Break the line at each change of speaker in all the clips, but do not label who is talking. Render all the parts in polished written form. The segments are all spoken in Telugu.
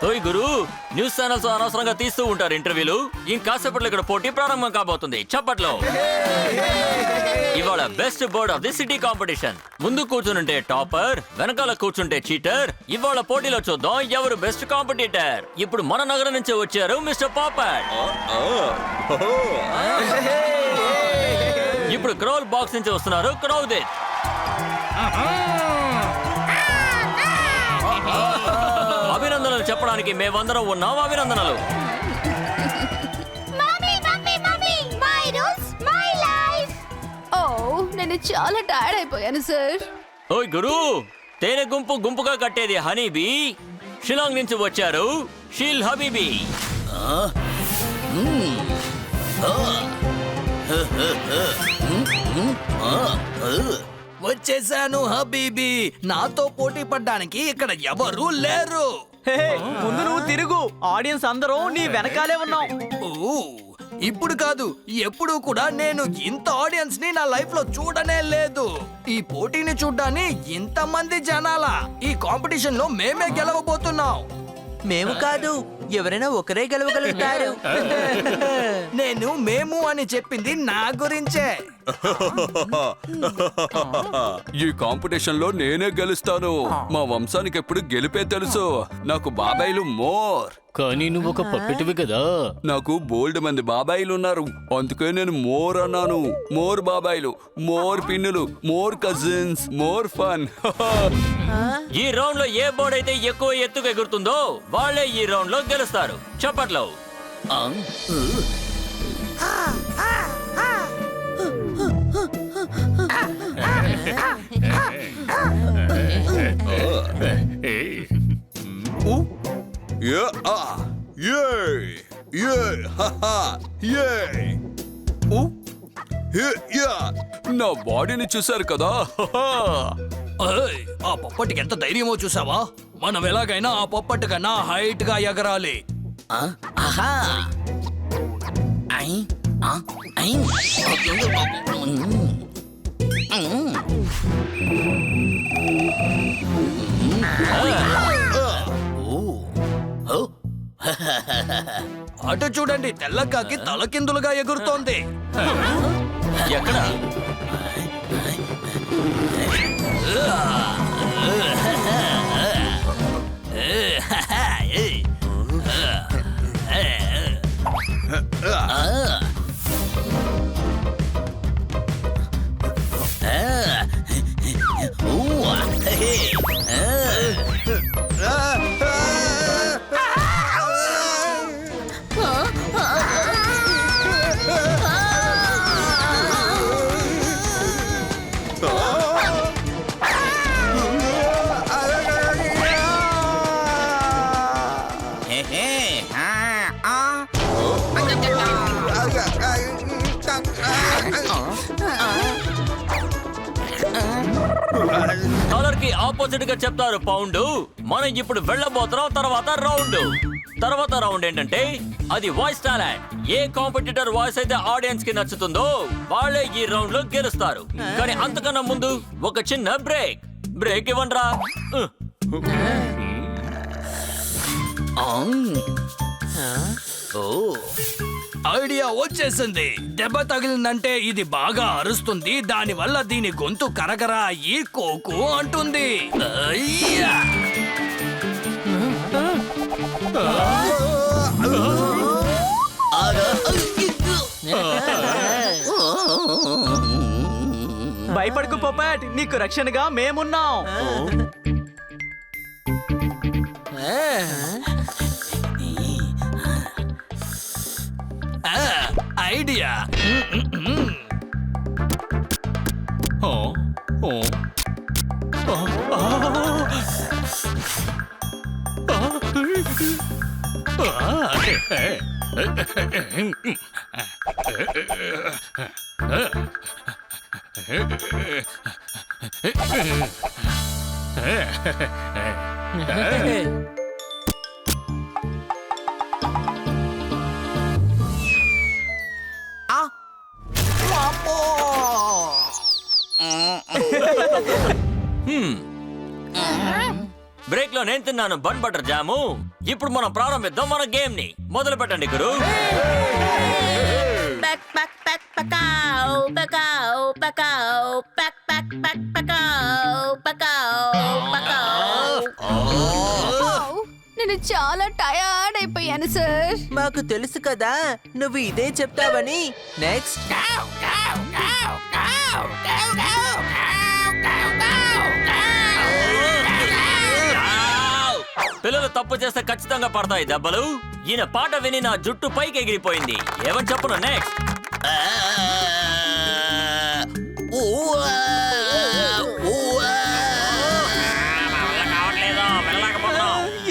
ఓయ్ గురు, న్యూస్ ఛానల్స్ అనవసరంగా తీస్తూ ఉంటారు ఇంటర్వ్యూలు. ఇంకాసేపట్లో ఇక్కడ పోటీ ప్రారంభం కాబోతుంది. చప్పట్లో. ఇవాళ best bird of the city competition. ముందు కూర్చుంటే టాపర్, వెనకాల కూర్చుంటే చీటర్. ఇవాళ పోటీలో చూద్దాం ఎవరు బెస్ట్ కాంపిటీటర్. ఇప్పుడు మన నగరం నుంచి వచ్చారు మిస్టర్ పాపట్. ఇప్పుడు క్రౌల్ బాక్స్ నుంచి వస్తున్నారు క్రౌదిత్. అభినందనలు చెప్పడానికి మేమందరం ఉన్నాం. అభినందనలు.
నేను చాలా టైర్డ్ అయిపోయాను సార్.
ఓయ్ గురు, తేనె గుంపు గుంపుగా కట్టేది హనీబీ. షిలాంగ్ నుంచి వచ్చారు షీల్ హబీబీ.
వచ్చేసాను హబీబీ. నాతో పోటీ పడ్డానికి ఇక్కడ ఎవరూ లేరు.
ముందు నువ్వు తిరుగు. ఆడియన్స్ అందరూ నీ వెనకాలే ఉన్నాం.
ఇప్పుడు కాదు, ఎప్పుడు కూడా నేను ఇంత ఆడియన్స్ ని నా లైఫ్ లో చూడనే లేదు. ఈ పోటీని చూడ్డాన్ని ఇంతమంది జనాల. ఈ కాంపిటీషన్ లో మేమే గెలవబోతున్నాం.
మేము కాదు, ఎవరైనా ఒకరే గెలవగలుగుతారు.
మేము అని చెప్పింది నా గురించే.
ఈ కాంపిటీషన్ లో నేనే గెలుస్తాను. మా వంశానికి ఎప్పుడు గెలిపే తెలుసు. నాకు బాబాయిలు మోర్.
కానీ నువ్వు ఒక పప్పెటివి కదా.
నాకు బోల్డ్ మంది బాబాయిలు ఉన్నారు, అందుకే నేను మోర్ అన్నాను. మోర్ బాబాయిలు, మోర్ పిన్నులు, మోర్ కజిన్స్, మోర్ ఫన్.
ఈ రౌండ్ లో ఏ బోర్డ్ అయితే ఎక్కువ ఎత్తుకు ఎగురుతుందో వాళ్ళే ఈ రౌండ్ లో గెలుస్తారు. చప్పట్లో.
నా బాడీని చూసారు కదా.
ఆ పప్పటికి ఎంత ధైర్యమో చూసావా? మనం ఎలాగైనా ఆ పప్పటి కన్నా హైట్ గా ఎగరాలి. అటు చూడండి, తెల్లకాకి తలకిందులుగా ఎగురుతోంది.
ఎక్కడ? కలర్ కి ఆపోజిట్ గా చెప్తారు పౌండ్. మనం ఇప్పుడు వెళ్ళబోతున్నాం తర్వాత రౌండ్ ఏంటంటే అది వాయిస్ టాలెంట్. ఏ కాంపిటీటర్ వాయిస్ అయితే ఆడియన్స్ కి నచ్చుతుందో వాళ్ళే ఈ రౌండ్ లో గెలుస్తారు. కానీ అంతకన్నా ముందు ఒక చిన్న బ్రేక్ ఇవ్వండిరా.
ఐడియా వచ్చేసింది. దెబ్బ తగిలిందంటే ఇది బాగా అరుస్తుంది. దాని వల్ల దీని గొంతు కరకరా అయ్యి కోకు అంటుంది. అయ్యా!
భయపడకు పొపాట్, నీకు రక్షణగా మేమున్నాం.
ఐడియా.
బ్రేక్ లో నేను తిన్నాను బన్ బటర్ జాము. ఇప్పుడు మనం ప్రారంభిద్దాం మన గేమ్ ని. మొదలు పెట్టండి గురు.
Back, back, back, pakaw, pakaw, pakaw, back, back, back, pakaw, pakaw, pakaw.
నేను చాలా టయర్డ్ అయిపోయాను సార్.
మాకు తెలుసు కదా నువ్వు ఇదే చెప్తావని. నెక్స్ట్
పిల్లలు తప్పు చేస్తే ఖచ్చితంగా పడతాయి దెబ్బలు. ఈయన పాట విని నా జుట్టు పైకి ఎగిరిపోయింది. ఏమని చెప్పను నెక్స్ట్?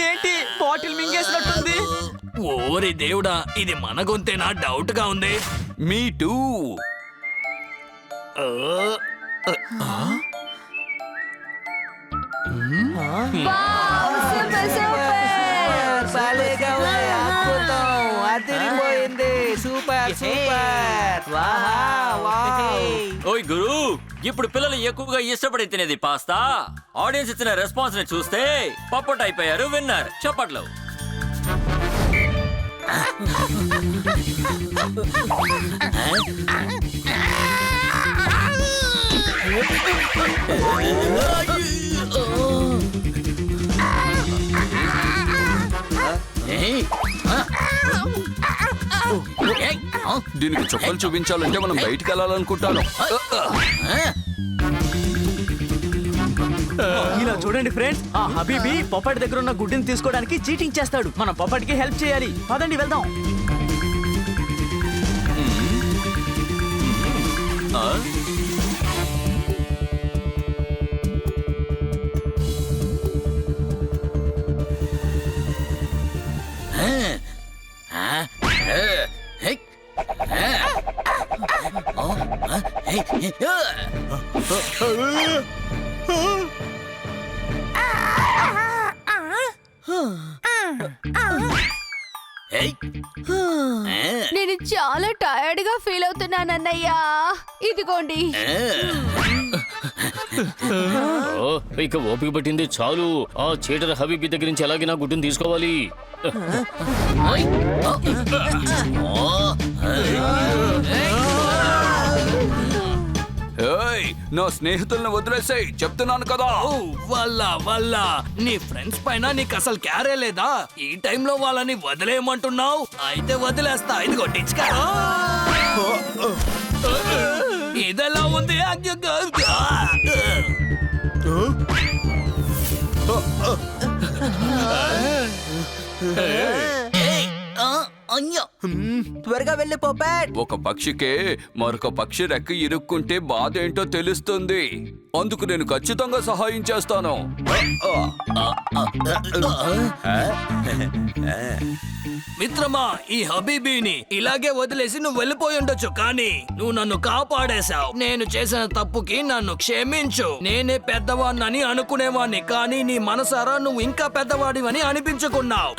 ఏంటి బాటిల్ మింగేసినట్టుంది.
ఓరి దేవుడా, ఇది మన గొంతేనా? డౌట్ గా ఉంది.
మీ టూ.
Wow, super super.
భలేగా ఉంది, అద్భుతం, అదిరిపోయింది, సూపర్ సూపర్.
ఓయ్ గురు, ఇప్పుడు పిల్లలు ఎక్కువగా ఇష్టపడి తినేది పాస్తా. ఆడియన్స్ ఇచ్చిన రెస్పాన్స్ ని చూస్తే పప్పట్ అయిపోయారు విన్నర్. చప్పట్లు.
దీనికి చుక్కలు చూపించాలంటే మనం బయటికి వెళ్ళాలనుకుంటాను.
ఇలా చూడండి ఫ్రెండ్స్, ఆ హబీబీ పప్పటి దగ్గర ఉన్న గుడ్డిని తీసుకోవడానికి చీటింగ్ చేస్తాడు. మనం పప్పటికి హెల్ప్ చేయాలి. పదండి వెళ్దాం.
నేను చాలా టయర్డ్ గా ఫీల్ అవుతున్నాను అన్నయ్య. ఇదిగోండి.
ఇక ఓపిక పట్టింది చాలు. ఆ చీటర్ హబీబీ దగ్గర నుంచి ఎలాగైనా గుడ్డును తీసుకోవాలి.
ఏయ్, నా స్నేహితుల్ని వదిలేసాయి చెప్తున్నాను కదా.
ఓ, వల్ల నీ ఫ్రెండ్స్ పైన నీకు అసలు క్యారే లేదా? ఈ టైంలో వాళ్ళని వదిలేయమంటున్నావు? అయితే వదిలేస్తా. ఇదిగో టిచ్కా. ఇదెలా ఉంది?
త్వరగా వెళ్ళి పోపాట్.
ఒక పక్షికే మరొక పక్షి రెక్క ఇరుక్కుంటే బాధ ఏంటో తెలుస్తుంది. అందుకు నేను ఖచ్చితంగా సహాయం చేస్తాను.
మిత్రమా, ఈ హబీబీని ఇలాగే వదిలేసి నువ్వు వెళ్ళిపోయి ఉండొచ్చు, కానీ నువ్వు నన్ను కాపాడేశావు. నేను చేసిన తప్పుకి నన్ను క్షమించు. నేనే పెద్దవాడినని అనుకునేవాణ్ణి, కానీ నీ మనసారా నువ్వు ఇంకా పెద్దవాడివని అనిపించుకున్నావు.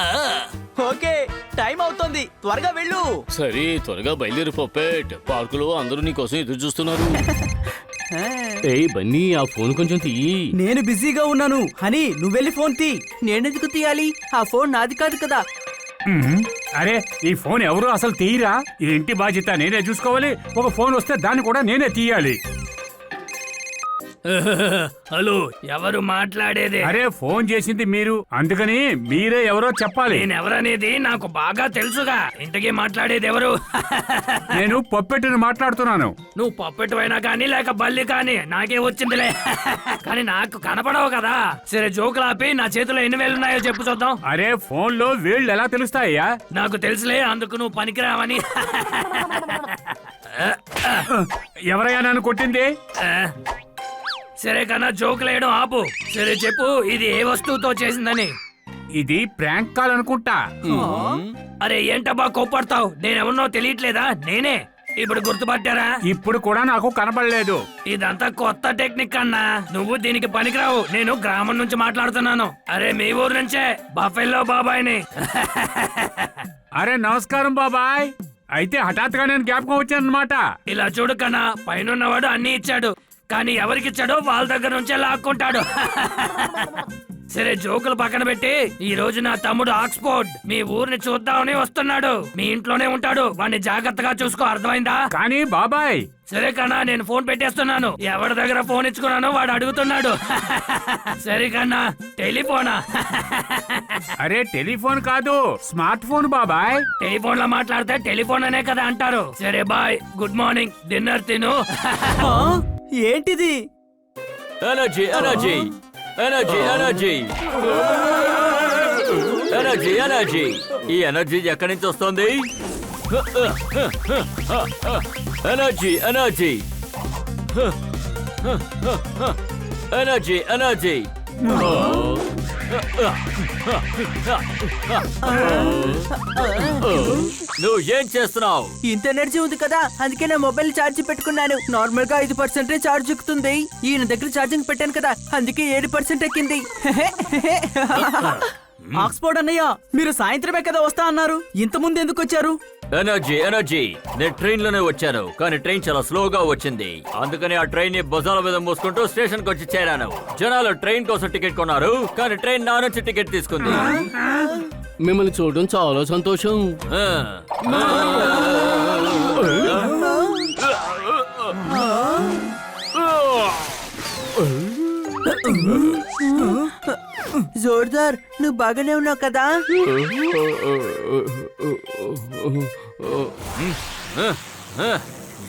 ఓకే, టైం అవుతోంది, త్వరగా వెళ్ళు.
సరే త్వరగా బయలుదేరి పప్పెట్. పార్కులో అందరూ నీ కోసం ఎదురు చూస్తున్నారు. ఏయ్ బన్నీ, ఆ ఫోన్ కొంచెం తీయి.
నేను బిజీగా ఉన్నాను. హనీ, నువ్వు వెళ్ళి ఫోన్ తీ.
నేనెందుకు తీయాలి? ఆ ఫోన్ నాది కాదు కదా.
అరే ఈ ఫోన్ ఎవరు అసలు తీయరా? ఈ ఇంటి బాధ్యత నేనే చూసుకోవాలి. ఒక ఫోన్ వస్తే దాన్ని కూడా నేనే తీయాలి.
హలో, ఎవరు మాట్లాడేది?
అరే ఫోన్ చేసింది మీరు, అందుకని మీరే ఎవరో చెప్పాలి.
నేనెవరనేది నాకు బాగా తెలుసుగా. ఇంతకీ మాట్లాడేది ఎవరు?
నేను పప్పెట్టుని మాట్లాడుతున్నాను.
నువ్వు పప్పెట్టు అయినా కానీ లేక బల్లి కానీ నాకే వచ్చిందిలే. కానీ నాకు కనపడవు కదా. సరే జోకులు ఆపి నా చేతిలో ఎన్ని వేలు ఉన్నాయో చెప్పు చూద్దాం.
అరే ఫోన్ లో వేళ్ళు ఎలా తెలుస్తాయ్యా?
నాకు తెలుసులే, అందుకు నువ్వు పనికిరావని.
ఎవరయ్యా నన్ను కొట్టింది?
సరే కన్నా జోకులేయడం ఆపు. సరే చెప్పు, ఇది ఏ వస్తువుతో చేసిందని.
ఇది ప్రాంక్ కాల్ అనుకుంటా.
అరే ఏంటబ్బా కోపడతావు? నేనెవరినో తెలియట్లేదా? నేనే. ఇప్పుడు గుర్తుపట్టారా?
ఇప్పుడు కూడా నాకు కనపడలేదు.
ఇదంతా కొత్త టెక్నిక్ అన్నా. నువ్వు దీనికి పనికిరావు. నేను గ్రామం నుంచి మాట్లాడుతున్నాను. అరే మీ ఊరు నుంచే, బఫెల్లో బాబాయ్ని.
అరే నమస్కారం బాబాయ్. అయితే హఠాత్తుగా నేను జ్ఞాపకం వచ్చానన్నమాట.
ఇలా చూడు కన్నా, పైనున్నవాడు అన్ని ఇచ్చాడు, కానీ ఎవరికిచ్చాడో వాళ్ళ దగ్గర నుంచే లాక్కుంటాడు. సరే జోకులు పక్కన పెట్టి ఈ రోజు నా తమ్ముడు ఆక్స్ఫోర్డ్ మీ ఊరిని చూద్దామని వస్తున్నాడు. మీ ఇంట్లోనే ఉంటాడు, వాడిని జాగ్రత్తగా చూసుకో, అర్థమైందా?
కానీ బాబాయ్
సరే కన్నా, నేను ఫోన్ పెట్టేస్తున్నాను. ఎవరి దగ్గర ఫోన్ ఇచ్చుకున్నానో వాడు అడుగుతున్నాడు. సరే కన్నా, టెలిఫోనా?
అరే టెలిఫోన్ కాదు, స్మార్ట్ ఫోన్ బాబాయ్.
టెలిఫోన్ లో మాట్లాడితే టెలిఫోన్ అనే కదా అంటారు. సరే బాయ్, గుడ్ మార్నింగ్, డిన్నర్ తిను.
ఆ, ఏంటిది?
Energy energy energy energy energy energy. ఈ ఎనర్జీ ఎక్కడి నుంచి వస్తుంది? Energy energy energy energy. నువ్వు ఏం చేస్తున్నావు?
ఇంత ఎనర్జీ ఉంది కదా, అందుకే నా మొబైల్ ఛార్జ్ పెట్టుకున్నాను. నార్మల్ గా 5% ఛార్జ్ ఎక్కుతుంది. ఈయన దగ్గర ఛార్జింగ్ పెట్టాను కదా, అందుకే 7% ఎక్కింది.
ఆక్స్ఫోర్డ్ అన్నయ్య, మీరు సాయంత్రమే కదా వస్తా అన్నారు, ఇంత ముందు ఎందుకు వచ్చారు?
Energy energy. నేను ట్రైన్ లోనే వచ్చాను, కానీ ట్రైన్ చాలా స్లోగా వచ్చింది. అందుకని ఆ ట్రైన్ ని భుజాల మీద మూసుకుంటూ స్టేషన్ కి వచ్చి చేరాను. జనాలు ట్రైన్ కోసం టికెట్ కొన్నారు, కానీ ట్రైన్ నా నుంచి టికెట్ తీసుకుంది.
మిమ్మల్ని చూడడం చాలా సంతోషం.
ఆ.
జోర్దార్, నువ్వు బాగానే ఉన్నావు కదా?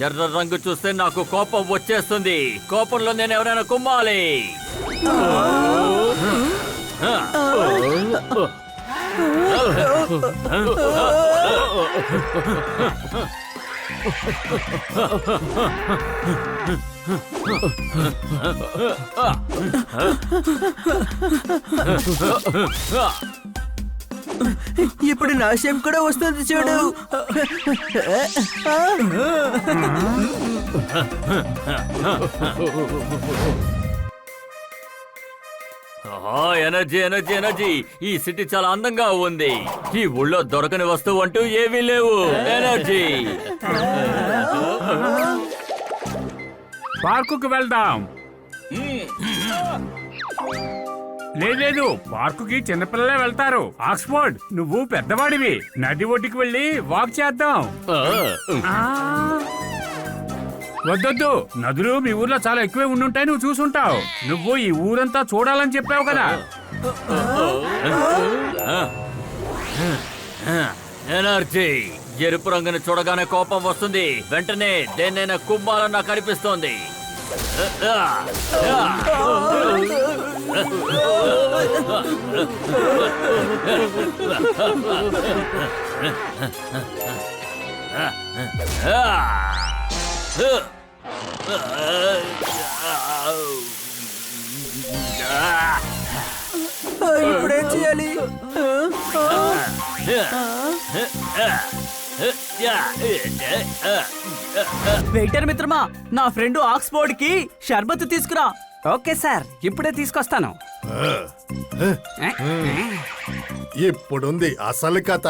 ఎర్ర రంగు చూస్తే నాకు కోపం వచ్చేస్తుంది. కోపంలో నేను ఎవరైనా కుమ్మాలి.
ఇప్పుడు నా షేప్ కూడా వస్తుంది చూడు.
Energy energy energy. ఈ సిటీ చాలా అందంగా ఉంది. ఈ ఊళ్ళో దొరకని వస్తువు అంటూ ఏమీ లేవు. ఎనర్జీ.
పార్కుకు వెళ్దాం. లేదు, పార్కుకి చిన్నపిల్లలే వెళ్తారు. ఆక్స్ఫోర్డ్, నువ్వు పెద్దవాడివి, నది ఒడ్డుకి వెళ్ళి వాక్ చేద్దాం. ఆ. వద్దొద్దు, నదులు మీ ఊర్లో చాలా ఎక్కువే ఉండుంటాయి, నువ్వు చూసుంటావు. నువ్వు ఈ ఊరంతా చూడాలని చెప్పావు కదా.
ఎనర్జీ. ఎరుపు రంగుని చూడగానే కోపం వస్తుంది. వెంటనే దేన్నైనా కుమ్మాలని నాకు అనిపిస్తోంది.
ఇప్పుడేం చేయాలి?
వెయిటర్ మిత్రమా, నా ఫ్రెండ్ ఆక్స్ఫోర్డ్ కి షర్బత్ తీసుకురా.
ఓకే సార్, ఇప్పుడే తీసుకొస్తాను.
ఇప్పుడుంది అసలు కథ.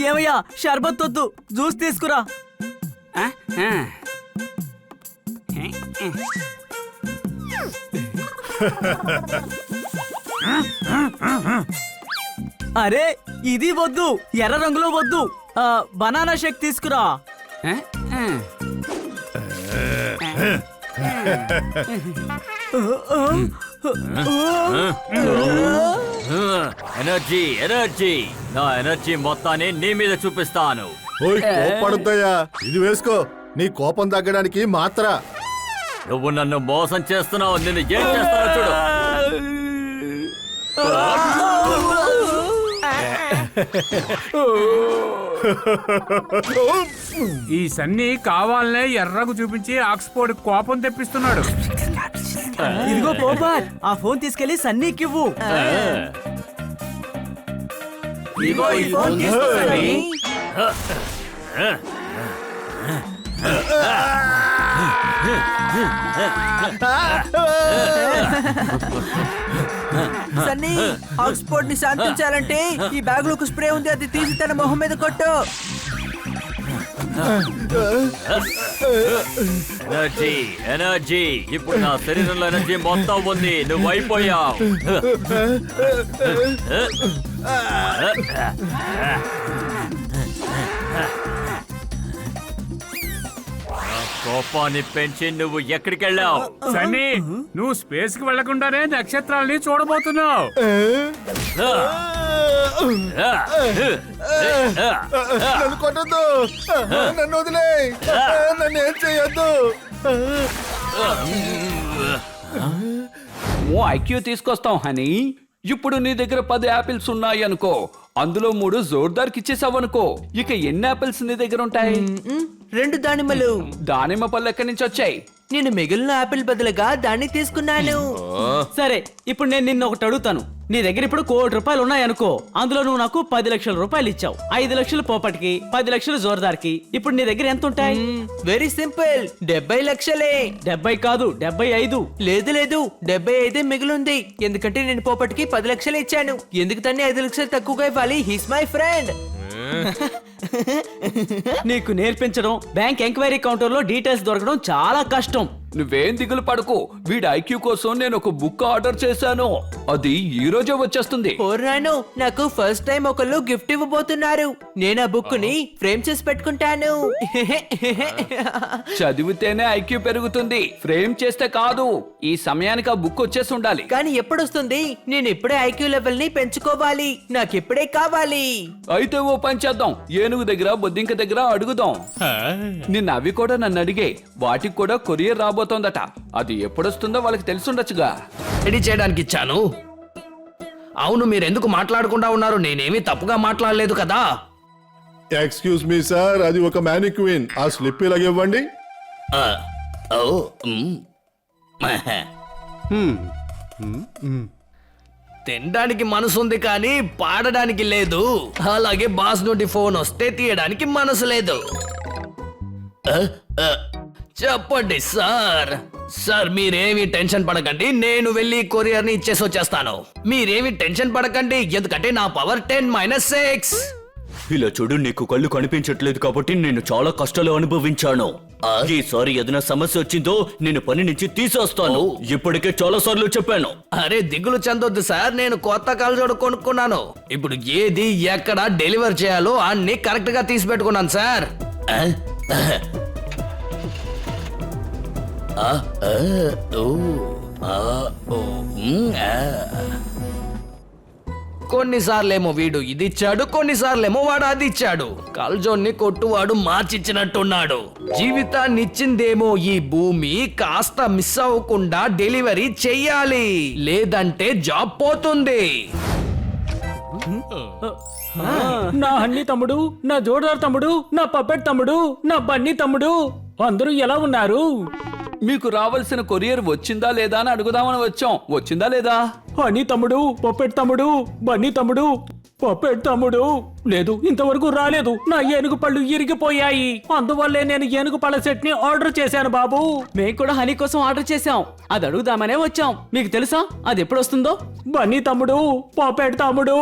ఏమయ్యా, షర్బత్ వద్దు, జ్యూస్ తీసుకురా. అరే, ఇది వద్దు, ఎర్ర రంగులో వద్దు. బనానా షేక్ తీసుకురా.
Energy energy. నా ఎనర్జీ మొత్తాన్ని నీ మీద చూపిస్తాను.
ఓయ్, కోపడుతాయా? ఇది వేసుకో, నీ కోపం తగ్గడానికి మాత్ర.
నువ్వు నన్ను మోసం చేస్తున్నావు. నిన్ను ఏం చేస్తానో చూడు.
ఈ సన్నీ కావాలనే ఎర్రకు చూపించి ఆక్స్ఫోర్డ్ కోపం తెప్పిస్తున్నాడు.
ఇదిగో పోపాట్, ఆ ఫోన్ తీసుకెళ్లి సన్నీకివ్వు.
ఇదిగో ఈ ఫోన్ తీసుకో సన్నీ.
సన్నీ, ఆక్స్ఫోర్డ్ ని శాంతించాలంటే ఈ బ్యాగ్ లో ఒక స్ప్రే ఉంది, అది తీసి తన మొహం మీద కొట్టు.
ఎనర్జీ ఎనర్జీ ఇప్పుడు నా శరీరంలో ఎనర్జీ మొత్తం ఉంది నువ్వు అయిపోయావు కోపాన్ని పెంచి నువ్వు ఎక్కడికి వెళ్ళావు
సన్నీ నువ్వు స్పేస్ కి వెళ్లకుండానే నక్షత్రాలని చూడబోతున్నావు.
నన్ను కొట్టద్దు, నన్ను వదిలే, నన్ను ఏం చేయొద్దు.
ఓ ఐక్యూ తీసుకొస్తాం హనీ. ఇప్పుడు నీ దగ్గర 10 యాపిల్స్ ఉన్నాయి అనుకో, అందులో 3 జోర్దార్కి ఇచ్చేసావు అనుకో, ఇక ఎన్ని యాపిల్స్ నీ దగ్గర ఉంటాయి?
2 దానిమ్మలు.
దానిమ్మ పళ్ళు ఎక్కడి నుంచి వచ్చాయి?
నేను మిగిలిన ఆపిల్ బదులుగా దాన్ని తీసుకున్నాను.
సరే ఇప్పుడు నేను నిన్ను ఒకటి అడుగుతాను. నీ దగ్గర ఇప్పుడు 1 కోటి రూపాయలు ఉన్నాయనుకో, అందులో నువ్వు నాకు 10 లక్షల రూపాయలు ఇచ్చావు. 5 లక్షలు పోపటికి, 10 లక్షలు జోర్దార్కి. ఇప్పుడు నీ దగ్గర ఎంత ఉంటాయి?
వెరీ సింపుల్, 70 లక్షలే.
70 కాదు 75.
లేదు లేదు, 75 మిగిలింది. ఎందుకంటే నేను పోపటికి 10 లక్షలు ఇచ్చాను. ఎందుకు తన్ని 5 లక్షలు తక్కువగా ఇవ్వాలి? He's my friend.
నీకు నేర్పించడం, బ్యాంక్ ఎంక్వైరీ కౌంటర్ లో డీటెయిల్స్ దొరకడం చాలా కష్టం.
నువ్వేం దిగులు పడకు, వీడి ఐక్యూ కోసం నేను ఒక బుక్ ఆర్డర్ చేశాను, అది ఈ రోజే వచ్చేస్తుంది.
ఓర్రాను, నాకు ఫస్ట్ టైం ఒకళ్ళు గిఫ్ట్ ఇవ్వబోతున్నారు. నేను ఆ బుక్ ని ఫ్రేమ్ చేసి పెట్టుకుంటాను.
చదివితేనే ఐక్యూ పెరుగుతుంది, ఫ్రేమ్ చేస్తే కాదు. ఈ సమయానికి ఆ బుక్ వచ్చేసి ఉండాలి.
కానీ ఎప్పుడొస్తుంది? నేను ఇప్పుడే ఐక్యూ లెవెల్ ని పెంచుకోవాలి. నాకు ఇప్పుడే కావాలి.
అయితే ఓ పని చేద్దాం, ఏనుగు దగ్గర బొద్దింక దగ్గర అడుగుదాం. నిన్న అవి కూడా నన్ను అడిగే, వాటికి కూడా కొరియర్ రాబోతోందట. అది ఎప్పుడొస్తుందో వాళ్ళకి తెలుసుండొచ్చుగా.
రెడీ చేయడానికి ఇచ్చాను. అవును, మీరు ఎందుకు మాట్లాడకుండా ఉన్నారు? నేనేమీ తప్పుగా మాట్లాడలేదు కదా.
ఎక్స్క్యూజ్ మీ సార్, అది ఒక మ్యానిక్వీన్. ఆ స్లిప్ ఇలాగివ్వండి.
తినడానికి మనసు ఉంది కానీ పాడడానికి లేదు. అలాగే బాస్ నుండి ఫోన్ వస్తే తీయడానికి మనసు లేదు. చెప్పండి సార్. సార్ మీరేమి టెన్షన్ పడకండి, నేను వెళ్ళి కొరియర్ ని ఇచ్చేసి వచ్చేస్తాను. మీరేమి టెన్షన్ పడకండి, ఎందుకంటే నా పవర్ 10-6.
ఇలా చూడు, నీకు కళ్ళు కనిపించట్లేదు కాబట్టి నేను చాలా కష్టాలు అనుభవించాను. ఈసారి ఏదైనా సమస్య వచ్చిందో నేను పని నుంచి తీసేస్తాను. ఇప్పటికే చాలా సార్లు చెప్పాను.
అరే దిగులు చెందొద్దు సార్, నేను కొత్త కళ్ళజోడు కొనుక్కున్నాను. ఇప్పుడు ఏది ఎక్కడ డెలివర్ చేయాలో అన్ని కరెక్ట్ గా తీసి పెట్టుకున్నాను సార్. కొన్నిసార్లేమో వీడు ఇది ఇచ్చాడు, కొన్నిసార్లేమో వాడు అది ఇచ్చాడు. కల్జోన్ని కొట్టువాడు మార్చిచ్చినట్టున్నాడు. జీవితాన్ని ఇచ్చిందేమో ఈ భూమి, కాస్త మిస్ అవ్వకుండా డెలివరీ చెయ్యాలి, లేదంటే జాబ్ పోతుంది.
నా హన్నీ తమ్ముడు, నా జోర్దార్ తమ్ముడు, నా పప్పెట్ తమ్ముడు, నా బన్నీ తమ్ముడు అందరూ ఎలా ఉన్నారు?
మీకు రావాల్సిన కొరియర్ వచ్చిందా లేదా అని అడుగుదామని వచ్చాం. వచ్చిందా లేదా?
హనీ తమ్ముడు, పప్పెట్ తమ్ముడు, బన్నీ తమ్ముడు, పప్పెట్ తమ్ముడు లేదు, ఇంతవరకు రాలేదు. నా ఏనుగు పళ్ళు ఇరిగిపోయాయి, అందువల్లే నేను ఏనుగు పళ్ళ సెట్ ని ఆర్డర్ చేశాను బాబు. మేము కూడా హనీ కోసం ఆర్డర్ చేశాం, అది అడుగుదామనే వచ్చాం. మీకు తెలుసా అది ఎప్పుడు వస్తుందో? బన్నీ తమ్ముడు, పప్పెట్ తమ్ముడు,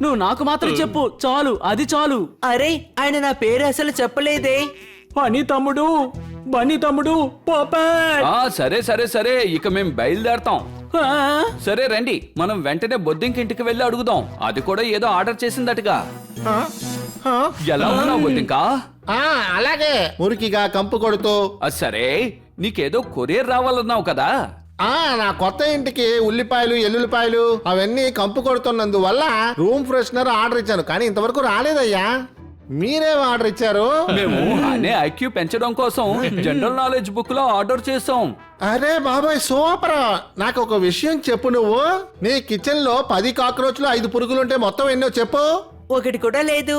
నువ్వు నాకు మాత్రం చెప్పు చాలు, అది చాలు.
అరే ఆయన నా పేరు అసలు చెప్పలేదే.
హనీ తమ్ముడు, బన్నీ తమ్ముడు, పప్పెట్.
సరే సరే సరే, ఇక మేము బయలుదేరతాం. సరే రండి, మనం వెంటనే బొద్దింక ఇంటికి వెళ్ళి అడుగుదాం. అది కూడా ఏదో ఆర్డర్ చేసిందటగా. ఎలా ఉన్నావు బొద్దింక?
అలాగే మురికిగా కంపు కొడుతూ.
సరే, నీకేదో కొరియర్ రావాలన్నావు కదా.
నా కొత్త ఇంటికి ఉల్లిపాయలు ఎల్లుల్లిపాయలు అవన్నీ కంపు కొడుతున్నందువల్ల రూమ్ ఫ్రెషనర్ ఆర్డర్ ఇచ్చాను, కానీ ఇంతవరకు రాలేదయ్యా. మీరేం ఆర్డర్ ఇచ్చారు?
మేము అనే ఐక్యూ పెంచడం కోసం జనరల్ నాలెడ్జ్ బుక్ లో ఆర్డర్ చేసాం.
అరే బాబాయ్ సూపర్. నాకు ఒక విషయం చెప్పు, నువ్వు నీ కిచెన్ లో 10 కాక్రోచ్లు 5 పురుగులుంటే మొత్తం ఎన్నో చెప్పు.
ఒకటి కూడా లేదు.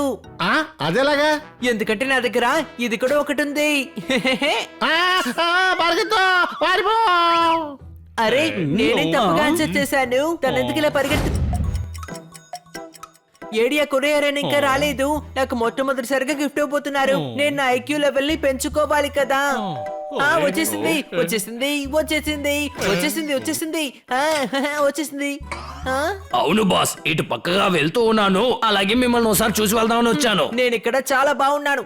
అదేలాగా?
ఎందుకంటే నా దగ్గర ఇది కూడా ఒకటి ఉంది. అరే నేనే తప్పుగా ఆన్సర్ చేశాను. తను ఎందుకు ఇలా పరిగెత్తు? ఏడియా కొరియర్ అని ఇంకా రాలేదు. నాకు మొట్టమొదటిసారిగా గిఫ్ట్ ఇవ్వబోతున్నారు. నేను నా ఐక్యూ లెవెల్ ని పెంచుకోవాలి కదా. వచ్చేసింది వచ్చేసింది వచ్చేసింది వచ్చేసింది వచ్చేసింది వచ్చేసింది.
అవును బాస్, ఇటు పక్కగా వెళ్తూ ఉన్నాను, అలాగే మిమ్మల్ని ఒకసారి చూసి వెళ్దామని వచ్చాను.
నేను ఇక్కడ చాలా బాగున్నాను.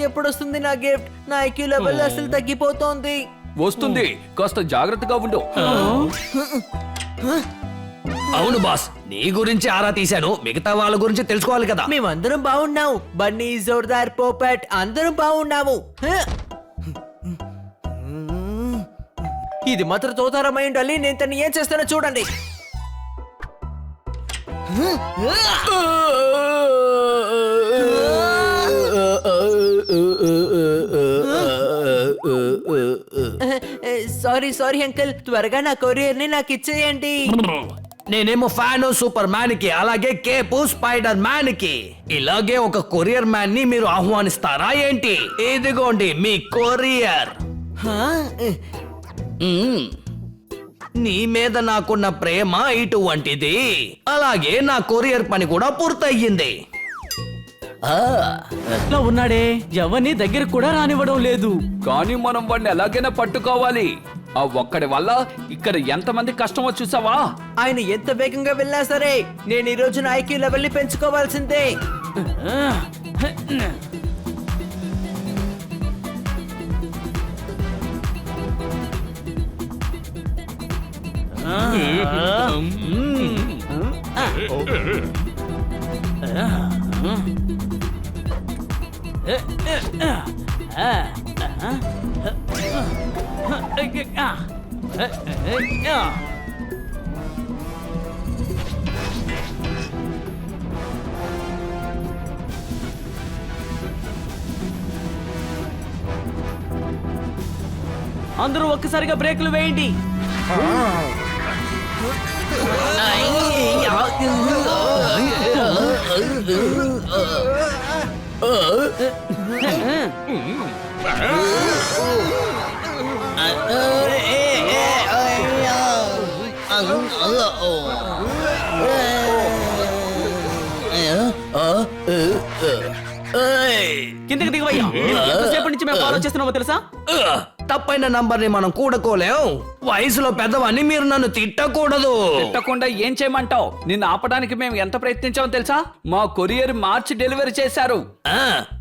ఎప్పుడు వస్తుంది నా గిఫ్ట్? నా ఐక్యూ లెవెల్ అసలు తగ్గిపోతోంది.
వస్తుంది, కాస్త జాగ్రత్తగా ఉండు.
అవును బాస్, నీ గురించి ఆరా తీశాను, మిగతా వాళ్ళ గురించి తెలుసుకోవాలి కదా.
మేమందరం బాగున్నాము. బన్నీ, జోర్దార్, పోపెట్ అందరం బాగున్నాము. ఇది మాత్రం తోతారమై ఉండాలి. నేను తను ఏం చేస్తానో చూడండి. సారీ అంకుల్, త్వరగా నా కొరియర్ ని నాకు ఇచ్చేయండి.
నేనేమో ఫ్యాన్ సూపర్ మ్యాన్ కి, అలాగే కేపు స్పైడర్ మ్యాన్ కి. ఇలాగే ఒక కొరియర్ మ్యాన్ ని మీరు ఆహ్వానిస్తారా ఏంటి? ఇదిగోండి మీ కొరియర్. నీ మీద నాకున్న ప్రేమ ఇటువంటిది. అలాగే నా కొరియర్ పని కూడా పూర్తయింది.
ఉన్నాడే, ఎవరిని దగ్గర కూడా రానివ్వడం లేదు.
కానీ మనం వాడిని ఎలాగైనా పట్టుకోవాలి. ఆ ఒక్కడి వల్ల ఇక్కడ ఎంతమంది కష్టమో చూసావా?
ఆయన ఎంత వేగంగా వెళ్ళినా సరే నేను ఈ రోజు నా ఐక్యూ లెవెల్ ని పెంచుకోవాల్సిందే.
అందరూ ఒక్కసారిగా బ్రేకులు వేయండి. కిందకి దిగవయ్యా. ఎంతసేపటి నుంచి మేము ఫాలో చేస్తున్నామో తెలుసా?
తప్పైన నంబర్ ని మనం కూడకోలేం. వయసులో పెద్దవాన్ని మీరు నన్ను తిట్టకూడదు.
తిట్టకుండా ఏం చేయమంటావు? నిన్ను ఆపడానికి మేము ఎంత ప్రయత్నించామో తెలుసా? మా కొరియర్ మార్చి డెలివరీ చేశారు.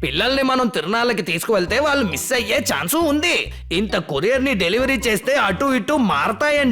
పిల్లల్ని మనం తిరునాళ్ళకి తీసుకువెళ్తే వాళ్ళు మిస్ అయ్యే ఛాన్సు ఉంది. ఇంత కొరియర్ ని డెలివరీ చేస్తే అటు ఇటు మారతాయండి.